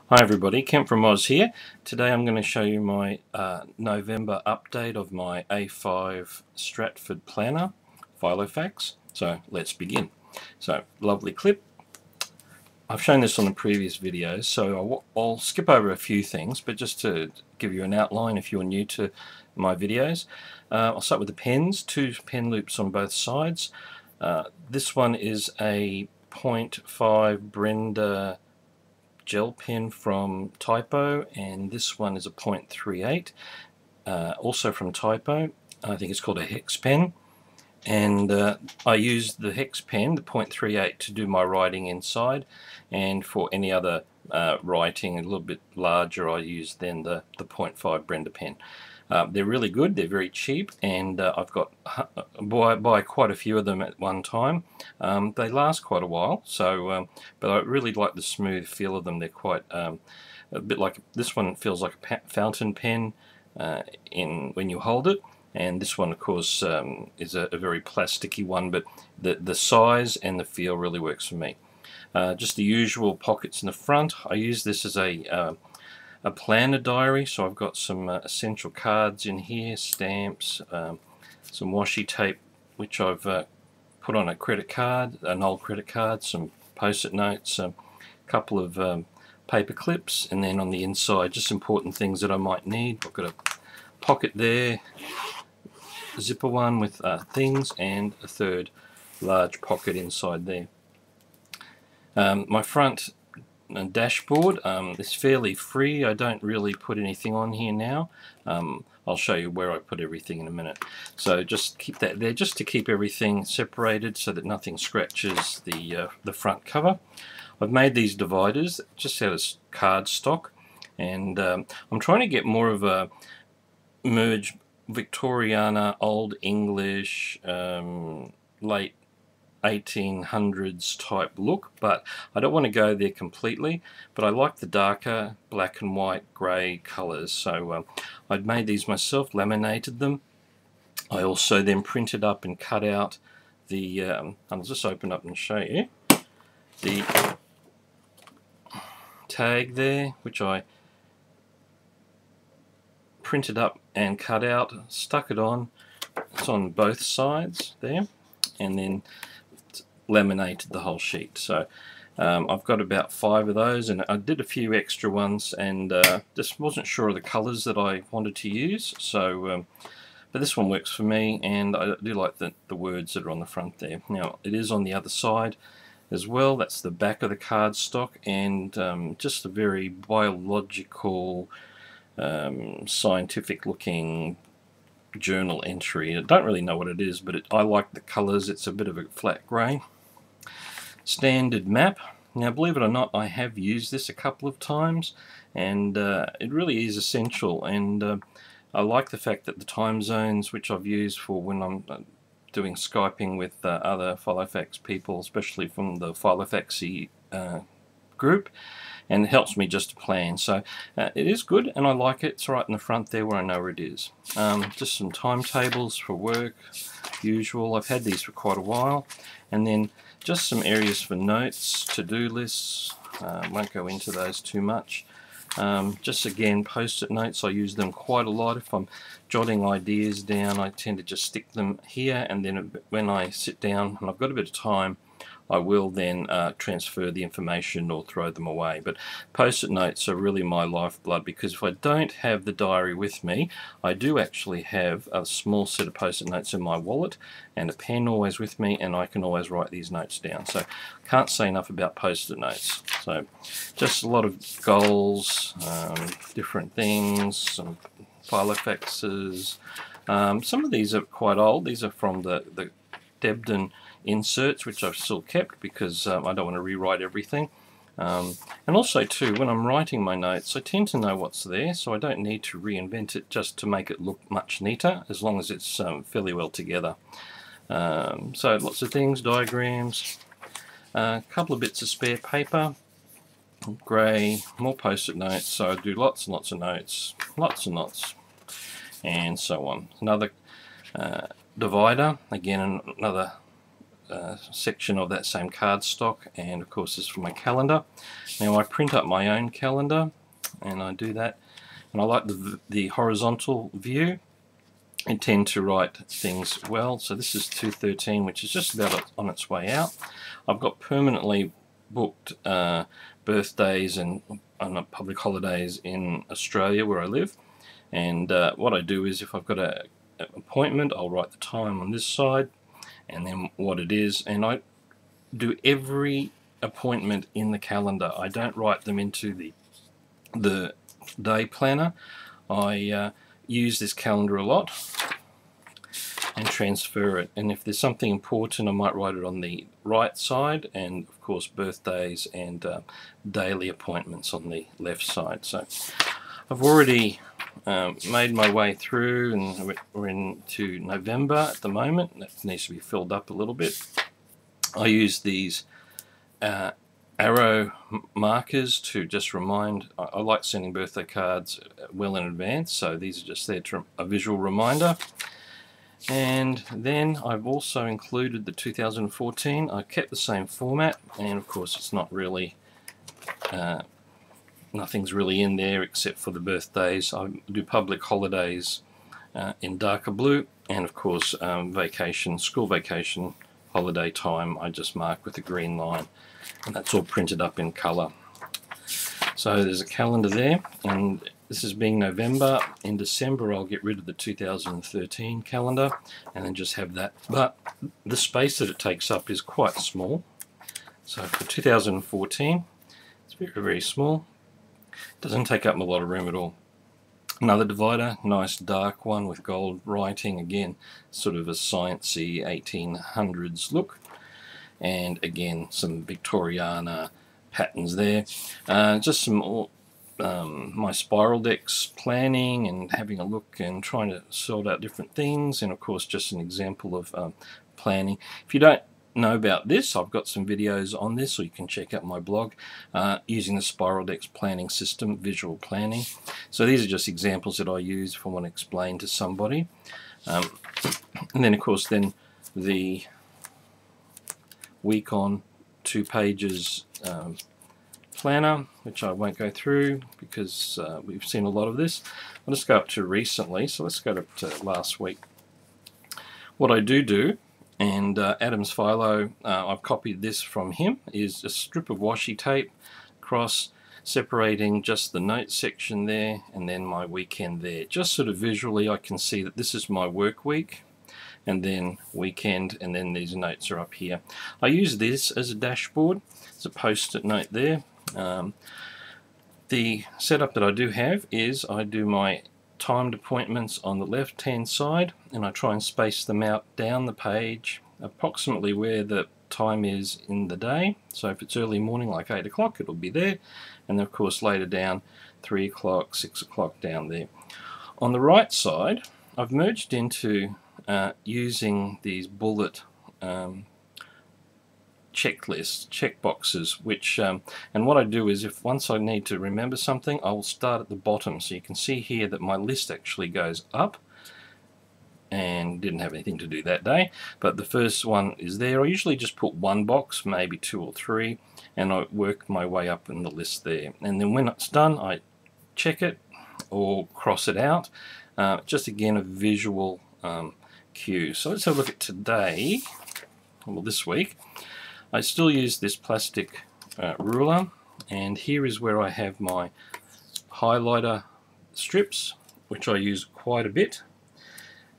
Hi everybody, Kent from Oz here. Today I'm going to show you my November update of my A5 Stratford planner, Filofax. So let's begin. So lovely clip. I've shown this on the previous videos, so I'll skip over a few things, but just to give you an outline if you're new to my videos. I'll start with the pens, 2 pen loops on both sides. This one is a 0.5 Brenda gel pen from Typo, and this one is a 0.38 also from Typo. I think it's called a hex pen, and I use the hex pen, the 0.38, to do my writing inside, and for any other writing a little bit larger I use then the 0.5 Brenda pen. They're really good, they're very cheap, and I've got buy quite a few of them at one time. They last quite a while, so but I really like the smooth feel of them. They're quite a bit like, this one feels like a fountain pen when you hold it, and this one of course is a very plasticky one, but the size and the feel really works for me. Just the usual pockets in the front. I use this as a planner diary, so I've got some essential cards in here, stamps, some washi tape which I've put on a credit card, an old credit card, some post-it notes, a couple of paper clips, and then on the inside just important things that I might need. I've got a pocket there, a zipper one with things, and a third large pocket inside there. My front dashboard is fairly free. I don't really put anything on here now. I'll show you where I put everything in a minute. So just keep that there, just to keep everything separated so that nothing scratches the front cover. I've made these dividers just out of cardstock, and I'm trying to get more of a merge Victoriana, Old English, late 1800s type look, but I don't want to go there completely. But I like the darker black and white grey colours, so I'd made these myself, laminated them. I also then printed up and cut out the I'll just open up and show you the tag there, which I printed up and cut out, stuck it on. It's on both sides there, and then laminated the whole sheet. So I've got about 5 of those, and I did a few extra ones, and just wasn't sure of the colors that I wanted to use, so but this one works for me, and I do like the words that are on the front there. Now it is on the other side as well. That's the back of the cardstock, and just a very biological, scientific looking journal entry. I don't really know what it is, but I like the colors. It's a bit of a flat grey. Standard map. Now believe it or not, I have used this a couple of times, and it really is essential, and I like the fact that the time zones, which I've used for when I'm doing Skyping with other Filofax people, especially from the Filofaxy group, and it helps me just to plan. So it is good, and I like it. It's right in the front there where I know where it is. Just some timetables for work, usual. I've had these for quite a while, and then just some areas for notes, to-do lists. Won't go into those too much. Just again, post-it notes. I use them quite a lot. If I'm jotting ideas down, I tend to just stick them here, and then when I sit down and I've got a bit of time, I will then transfer the information or throw them away. But post-it notes are really my lifeblood, because if I don't have the diary with me, I do actually have a small set of post-it notes in my wallet and a pen always with me, and I can always write these notes down. So can't say enough about post-it notes. So just a lot of goals, different things, some Filofaxes. Some of these are quite old. These are from the Debden inserts, which I've still kept because I don't want to rewrite everything. And also too, when I'm writing my notes, I tend to know what's there, so I don't need to reinvent it just to make it look much neater, as long as it's fairly well together. So lots of things, diagrams, a couple of bits of spare paper, grey, more post-it notes, so I do lots and lots of notes, lots and lots, and so on. Another divider, again another section of that same cardstock, and of course this is for my calendar. Now I print up my own calendar, and I do that, and I like the horizontal view and tend to write things well. So this is 2/13, which is just about on its way out. I've got permanently booked birthdays and public holidays in Australia where I live, and what I do is if I've got an appointment, I'll write the time on this side and then what it is, and I do every appointment in the calendar. I don't write them into the day planner. I use this calendar a lot and transfer it, and if there's something important I might write it on the right side, and of course birthdays and daily appointments on the left side. So I've already made my way through, and we're into November at the moment. That needs to be filled up a little bit. I use these arrow markers to just remind. I like sending birthday cards well in advance, so these are just there to a visual reminder. And then I've also included the 2014. I kept the same format, and of course it's not really nothing's really in there except for the birthdays. I do public holidays in darker blue, and of course vacation, school vacation, holiday time I just mark with a green line, and that's all printed up in colour. So there's a calendar there, and this is being November. In December I'll get rid of the 2013 calendar and then just have that, but the space that it takes up is quite small. So for 2014 it's very, very small. Doesn't take up a lot of room at all. Another divider, nice dark one with gold writing, again sort of a sciencey 1800s look, and again some Victoriana patterns there. Just some more my spiral decks planning and having a look and trying to sort out different things, and of course just an example of planning. If you don't know about this, I've got some videos on this, or you can check out my blog using the spiral decks planning system, visual planning. So these are just examples that I use if I want to explain to somebody. And then of course then the week on 2 pages planner, which I won't go through because we've seen a lot of this. I'll just go up to recently, so let's go up to last week. What I do, and Adam's Philo, I've copied this from him, is a strip of washi tape across, separating just the notes section there and then my weekend there. Just sort of visually I can see that this is my work week, and then weekend, and then these notes are up here. I use this as a dashboard. It's a post-it note there. The setup that I do have is I do my timed appointments on the left hand side, and I try and space them out down the page approximately where the time is in the day. So if it's early morning like 8 o'clock, it'll be there, and of course later down 3 o'clock, 6 o'clock down there. On the right side I've merged into using these bullet checklists, check boxes, which and what I do is if once I need to remember something, I'll start at the bottom. So you can see here that my list actually goes up, and didn't have anything to do that day, but the first one is there. I usually just put one box, maybe 2 or 3, and I work my way up in the list there, and then when it's done I check it or cross it out. Just again a visual cue. So let's have a look at today, well this week. I still use this plastic ruler, and here is where I have my highlighter strips, which I use quite a bit,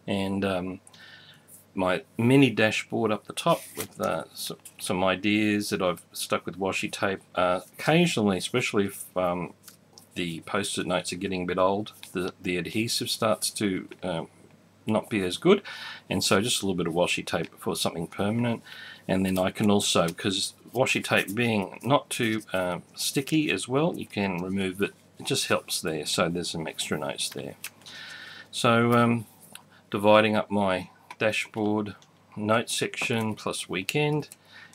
and my mini dashboard up the top with some ideas that I've stuck with washi tape. Occasionally, especially if the post-it notes are getting a bit old, the adhesive starts to not be as good, and so just a little bit of washi tape for something permanent. And then I can also, because washi tape being not too sticky as well, you can remove it. It just helps there, so there's some extra notes there. So dividing up my dashboard note section plus weekend,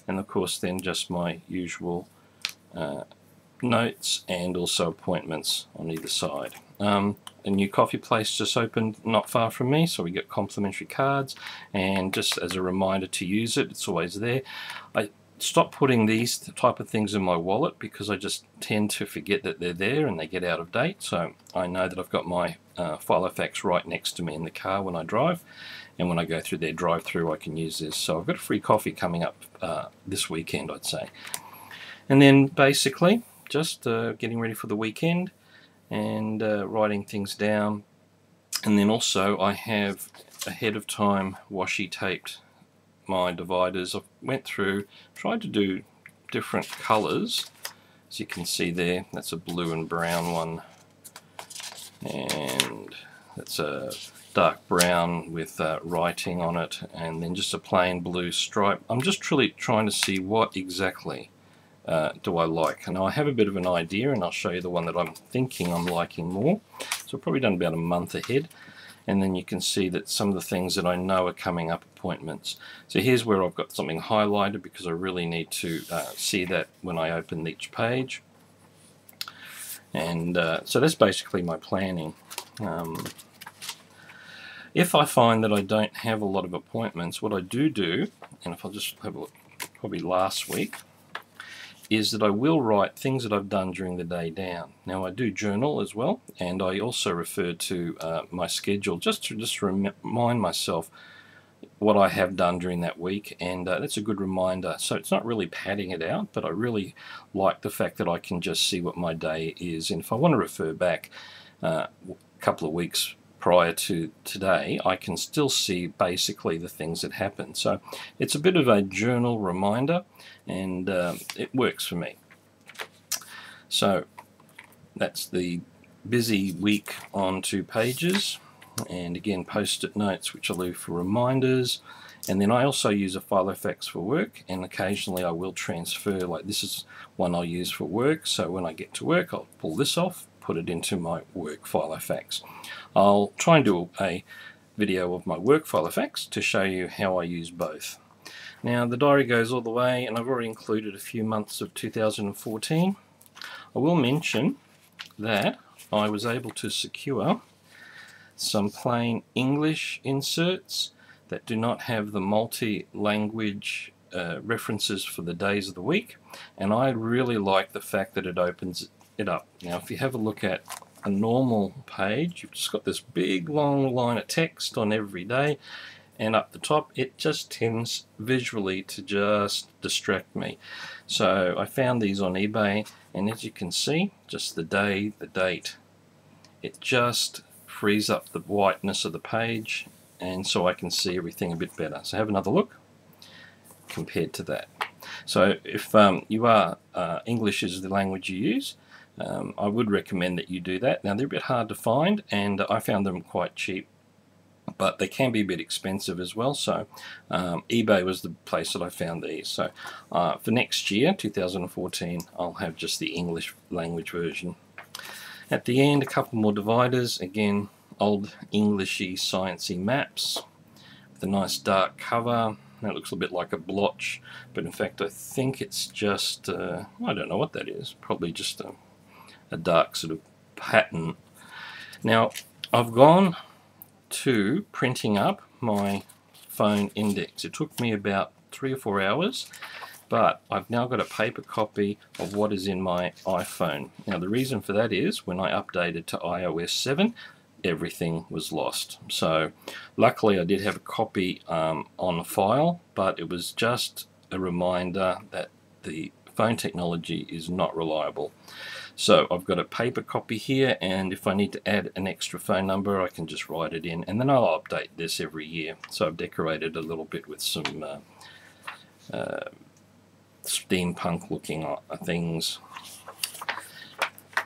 and of course then just my usual notes and also appointments on either side. a new coffee place just opened not far from me, so we get complimentary cards, and just as a reminder to use it, it's always there. I stopped putting these type of things in my wallet because I just tend to forget that they're there and they get out of date, so I know that I've got my Filofax right next to me in the car when I drive, and when I go through their drive-through I can use this. So I've got a free coffee coming up this weekend, I'd say. And then basically just getting ready for the weekend and writing things down. And then also I have ahead of time washi taped my dividers. I went through, tried to do different colors. As you can see there, that's a blue and brown one, and that's a dark brown with writing on it, and then just a plain blue stripe. I'm just really trying to see what exactly do I like. And I have a bit of an idea, and I'll show you the one that I'm thinking I'm liking more. So I've probably done about a month ahead, and then you can see that some of the things that I know are coming up appointments. So here's where I've got something highlighted because I really need to see that when I open each page. And so that's basically my planning. If I find that I don't have a lot of appointments, what I do, and if I'll just have a look, probably last week, is that I will write things that I've done during the day down. Now I do journal as well, and I also refer to my schedule just to remind myself what I have done during that week, and that's a good reminder. So it's not really padding it out, but I really like the fact that I can just see what my day is, and if I want to refer back a couple of weeks prior to today, I can still see basically the things that happened. So it's a bit of a journal reminder, and it works for me. So that's the busy week on 2 pages, and again post-it notes which I leave for reminders. And then I also use a Filofax for work, and occasionally I will transfer, like this is one I'll use for work, so when I get to work I'll pull this off, put it into my work Filofax. I'll try and do a video of my work Filofax to show you how I use both. Now the diary goes all the way, and I've already included a few months of 2014. I will mention that I was able to secure some plain English inserts that do not have the multi-language references for the days of the week, and I really like the fact that it opens it up. Now if you have a look at a normal page, you've just got this big long line of text on every day, and up the top it just tends visually to just distract me. So I found these on eBay, and as you can see, just the day, the date, it just frees up the whiteness of the page, and so I can see everything a bit better. So have another look compared to that. So if you are English is the language you use, I would recommend that you do that. Now they're a bit hard to find, and I found them quite cheap, but they can be a bit expensive as well. So eBay was the place that I found these. So for next year, 2014, I'll have just the English language version. At the end, a couple more dividers, again old Englishy sciencey maps with a nice dark cover. That looks a bit like a blotch, but in fact I think it's just I don't know what that is, probably just a dark sort of pattern. Now I've gone to printing up my phone index. It took me about 3 or 4 hours, but I've now got a paper copy of what is in my iPhone. Now the reason for that is when I updated to iOS 7, everything was lost. So luckily I did have a copy on file, but it was just a reminder that the phone technology is not reliable. So I've got a paper copy here, and if I need to add an extra phone number I can just write it in, and then I'll update this every year. So I've decorated a little bit with some steampunk looking things.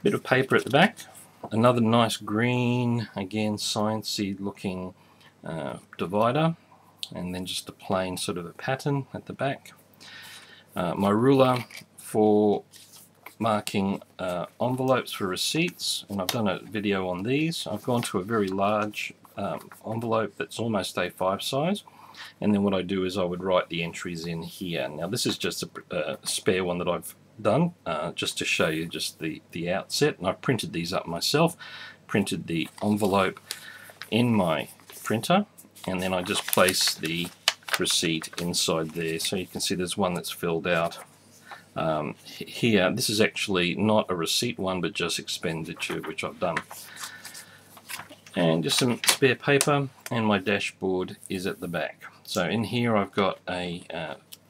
Bit of paper at the back, another nice green, again sciencey looking divider, and then just a plain sort of a pattern at the back. My ruler for marking envelopes for receipts, and I've done a video on these. I've gone to a very large envelope that's almost A5 size, and then what I do is I would write the entries in here. Now this is just a spare one that I've done just to show you just the outset, and I've printed these up myself printed the envelope in my printer, and then I just place the receipt inside there. So you can see there's one that's filled out here. This is actually not a receipt one, but just expenditure, which I've done. And just some spare paper, and my dashboard is at the back. So in here I've got a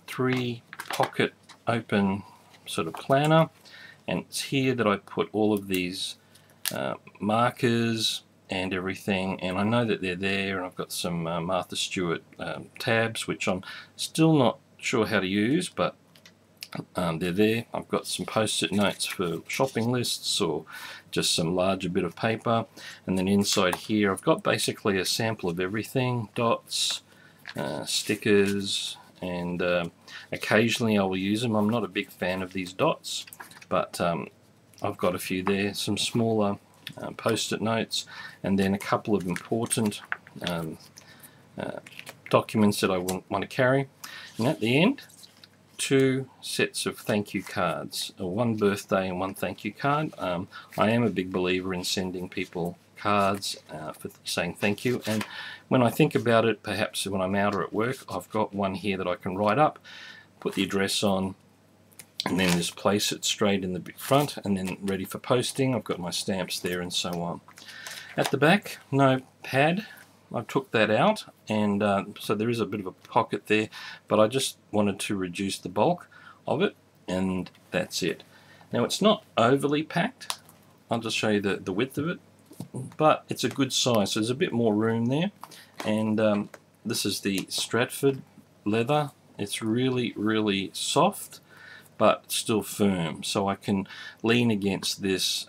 3-pocket open sort of planner, and it's here that I put all of these markers and everything, and I know that they're there, and I've got some Martha Stewart tabs, which I'm still not sure how to use, but they're there. I've got some post-it notes for shopping lists or just some larger bit of paper, and then inside here I've got basically a sample of everything: dots, stickers, and occasionally I will use them. I'm not a big fan of these dots, but I've got a few there, some smaller post-it notes, and then a couple of important documents that I want to carry. And at the end, 2 sets of thank you cards, one birthday and one thank you card. I am a big believer in sending people cards for saying thank you, and when I think about it, perhaps when I'm out or at work, I've got one here that I can write up, put the address on, and then just place it straight in the big front, and then ready for posting. I've got my stamps there and so on. At the back, no pad. I took that out, and so there is a bit of a pocket there, but I just wanted to reduce the bulk of it, and that's it. Now it's not overly packed. I'll just show you the width of it, but it's a good size, so there's a bit more room there. And this is the Stratford leather. It's really soft, but still firm, so I can lean against this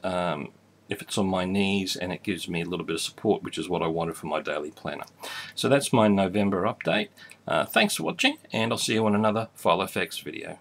if it's on my knees, and it gives me a little bit of support, which is what I wanted for my daily planner. So that's my November update. Thanks for watching, and I'll see you on another FILOFAX video.